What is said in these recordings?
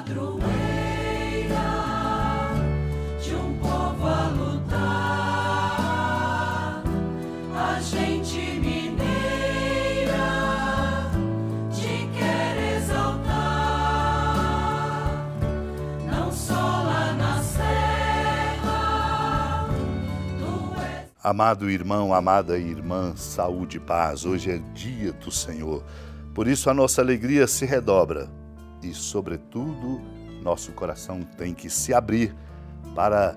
padroeira de um povo a lutar, a gente mineira te quer exaltar, não só lá na serra, tu és... Amado irmão, amada irmã, saúde e paz, hoje é dia do Senhor, por isso a nossa alegria se redobra. E, sobretudo, nosso coração tem que se abrir para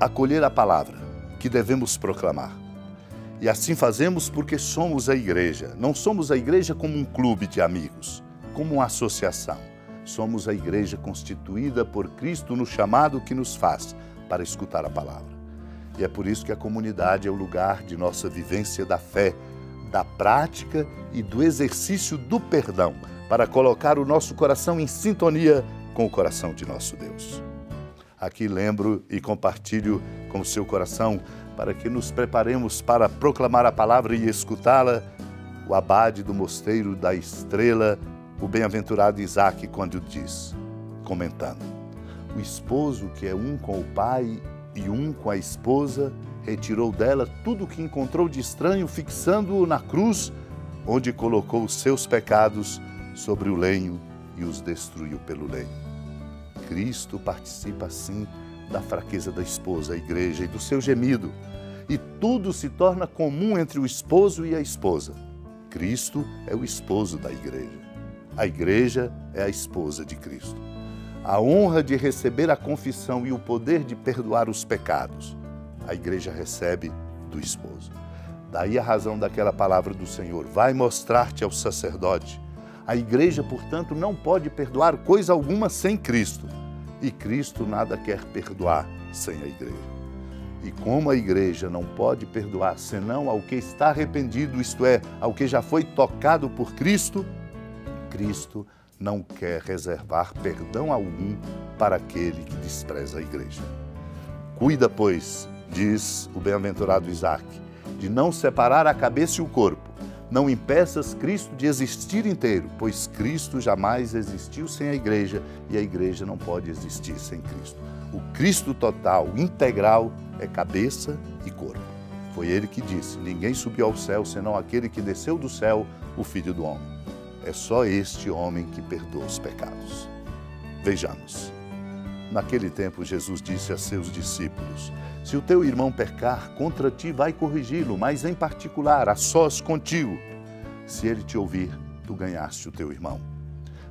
acolher a palavra que devemos proclamar. E assim fazemos porque somos a igreja. Não somos a igreja como um clube de amigos, como uma associação. Somos a igreja constituída por Cristo no chamado que nos faz para escutar a palavra. E é por isso que a comunidade é o lugar de nossa vivência da fé, da prática e do exercício do perdão, para colocar o nosso coração em sintonia com o coração de nosso Deus. Aqui lembro e compartilho com o seu coração, para que nos preparemos para proclamar a palavra e escutá-la, o abade do Mosteiro da Estrela, o bem-aventurado Isaac, quando diz, comentando: o esposo que é um com o pai e um com a esposa, retirou dela tudo o que encontrou de estranho, fixando-o na cruz, onde colocou os seus pecados sobre o lenho e os destruiu pelo lenho. Cristo participa assim da fraqueza da esposa, a igreja, e do seu gemido, e tudo se torna comum entre o esposo e a esposa. Cristo é o esposo da igreja. A igreja é a esposa de Cristo. A honra de receber a confissão e o poder de perdoar os pecados, a igreja recebe do esposo. Daí a razão daquela palavra do Senhor: vai mostrar-te ao sacerdote. A igreja, portanto, não pode perdoar coisa alguma sem Cristo. E Cristo nada quer perdoar sem a igreja. E como a igreja não pode perdoar senão ao que está arrependido, isto é, ao que já foi tocado por Cristo, Cristo não quer reservar perdão algum para aquele que despreza a igreja. Cuida, pois, diz o bem-aventurado Isaac, de não separar a cabeça e o corpo. Não impeças Cristo de existir inteiro, pois Cristo jamais existiu sem a igreja e a igreja não pode existir sem Cristo. O Cristo total, integral, é cabeça e corpo. Foi ele que disse: ninguém subiu ao céu senão aquele que desceu do céu, o Filho do Homem. É só este homem que perdoa os pecados. Vejamos. Naquele tempo, Jesus disse a seus discípulos: se o teu irmão pecar contra ti, vai corrigi-lo, mas em particular, a sós contigo. Se ele te ouvir, tu ganhaste o teu irmão.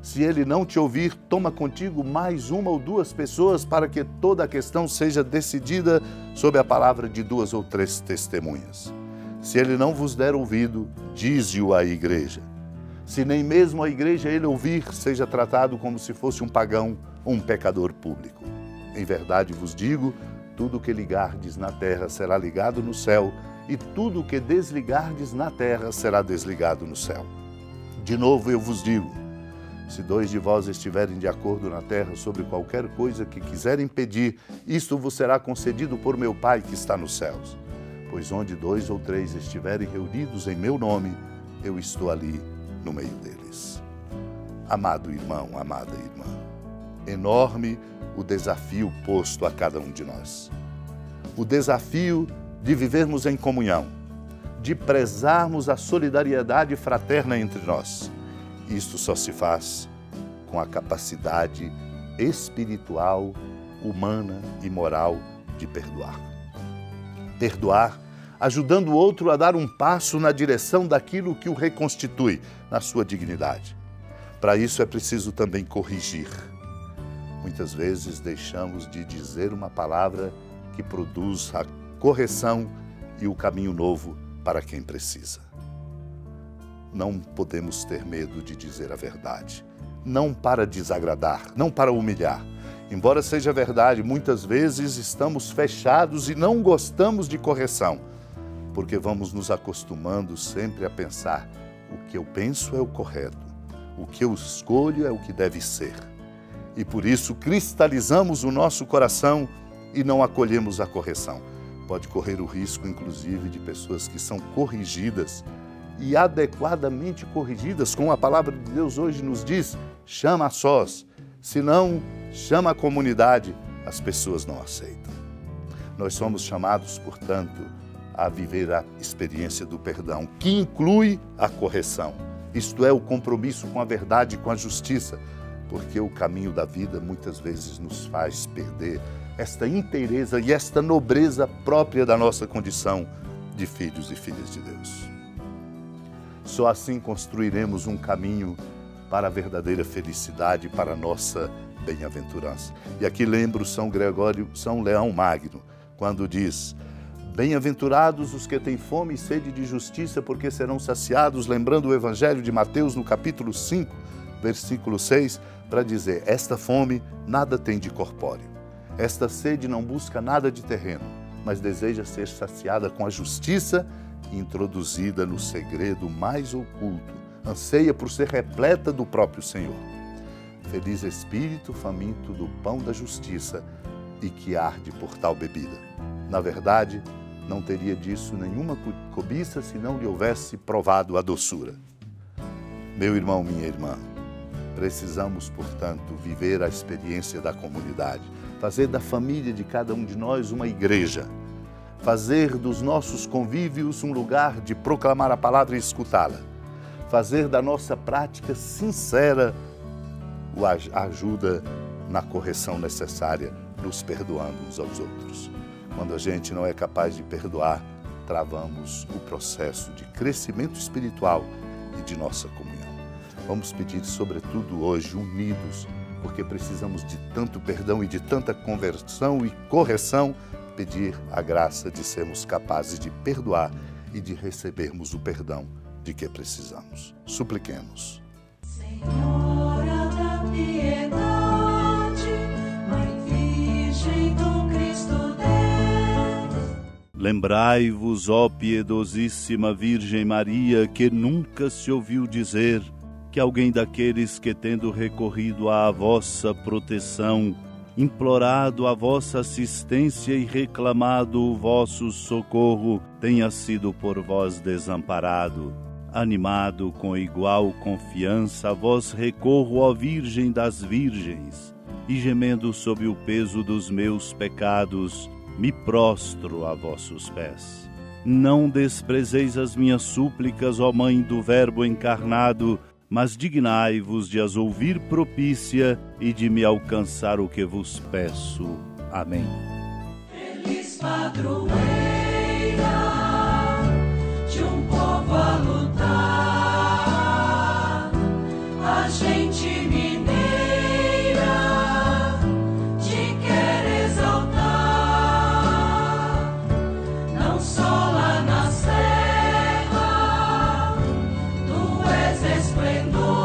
Se ele não te ouvir, toma contigo mais uma ou duas pessoas, para que toda a questão seja decidida sob a palavra de 2 ou 3 testemunhas. Se ele não vos der ouvido, dize-o à igreja. Se nem mesmo a igreja ele ouvir, seja tratado como se fosse um pagão ou um pecador público. Em verdade vos digo, tudo o que ligardes na terra será ligado no céu, e tudo o que desligardes na terra será desligado no céu. De novo eu vos digo, se 2 de vós estiverem de acordo na terra sobre qualquer coisa que quiserem pedir, isto vos será concedido por meu Pai que está nos céus. Pois onde 2 ou 3 estiverem reunidos em meu nome, eu estou ali no meio deles. Amado irmão, amada irmã, enorme o desafio posto a cada um de nós. O desafio de vivermos em comunhão, de prezarmos a solidariedade fraterna entre nós. Isto só se faz com a capacidade espiritual, humana e moral de perdoar. Perdoar, ajudando o outro a dar um passo na direção daquilo que o reconstitui na sua dignidade. Para isso é preciso também corrigir. Muitas vezes deixamos de dizer uma palavra que produz a correção e o caminho novo para quem precisa. Não podemos ter medo de dizer a verdade, não para desagradar, não para humilhar. Embora seja verdade, muitas vezes estamos fechados e não gostamos de correção, porque vamos nos acostumando sempre a pensar: o que eu penso é o correto, o que eu escolho é o que deve ser. E por isso cristalizamos o nosso coração e não acolhemos a correção. Pode correr o risco, inclusive, de pessoas que são corrigidas e adequadamente corrigidas, como a palavra de Deus hoje nos diz, chama a sós, Se não chama a comunidade, as pessoas não aceitam. Nós somos chamados, portanto, a viver a experiência do perdão, que inclui a correção. Isto é, o compromisso com a verdade e com a justiça, porque o caminho da vida muitas vezes nos faz perder esta inteireza e esta nobreza própria da nossa condição de filhos e filhas de Deus. Só assim construiremos um caminho para a verdadeira felicidade, para a nossa bem-aventurança. E aqui lembro São Leão Magno, quando diz: bem-aventurados os que têm fome e sede de justiça, porque serão saciados, lembrando o Evangelho de Mateus no capítulo 5, versículo 6, para dizer: esta fome nada tem de corpóreo, esta sede não busca nada de terreno, mas deseja ser saciada com a justiça introduzida no segredo mais oculto, anseia por ser repleta do próprio Senhor. Feliz espírito faminto do pão da justiça e que arde por tal bebida. Na verdade, não teria disso nenhuma cobiça se não lhe houvesse provado a doçura. Meu irmão, minha irmã, precisamos, portanto, viver a experiência da comunidade, fazer da família de cada um de nós uma igreja, fazer dos nossos convívios um lugar de proclamar a palavra e escutá-la, fazer da nossa prática sincera a ajuda na correção necessária, nos perdoando uns aos outros. Quando a gente não é capaz de perdoar, travamos o processo de crescimento espiritual e de nossa comunhão. Vamos pedir, sobretudo hoje, unidos, porque precisamos de tanto perdão e de tanta conversão e correção, pedir a graça de sermos capazes de perdoar e de recebermos o perdão de que precisamos. Supliquemos. Senhora da piedade, Mãe Virgem do Cristo Deus. Lembrai-vos, ó piedosíssima Virgem Maria, que nunca se ouviu dizer que alguém daqueles que, tendo recorrido à vossa proteção, implorado a vossa assistência e reclamado o vosso socorro, tenha sido por vós desamparado. Animado com igual confiança, a vós recorro, ó Virgem das Virgens, e gemendo sob o peso dos meus pecados, me prostro a vossos pés. Não desprezeis as minhas súplicas, ó Mãe do Verbo encarnado, mas dignai-vos de as ouvir propícia e de me alcançar o que vos peço. Amém. Feliz padroeira de um povo a lutar, a gente mineira te quer exaltar, não só lá na serra, tu és esplendor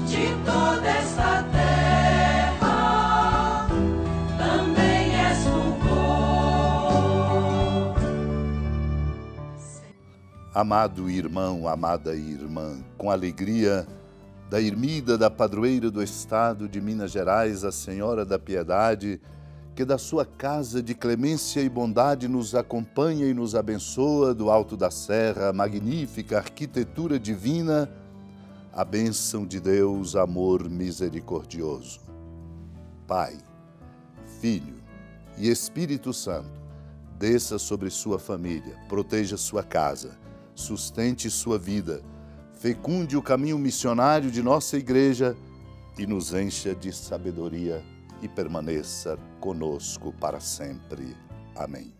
de toda esta terra, também és fulgor. Amado irmão, amada irmã, com alegria da ermida da padroeira do Estado de Minas Gerais, a Senhora da Piedade, que da sua casa de clemência e bondade nos acompanha e nos abençoa do alto da serra, a magnífica arquitetura divina, a bênção de Deus, amor misericordioso. Pai, Filho e Espírito Santo, desça sobre sua família, proteja sua casa, sustente sua vida, fecunde o caminho missionário de nossa igreja e nos encha de sabedoria e permaneça conosco para sempre. Amém.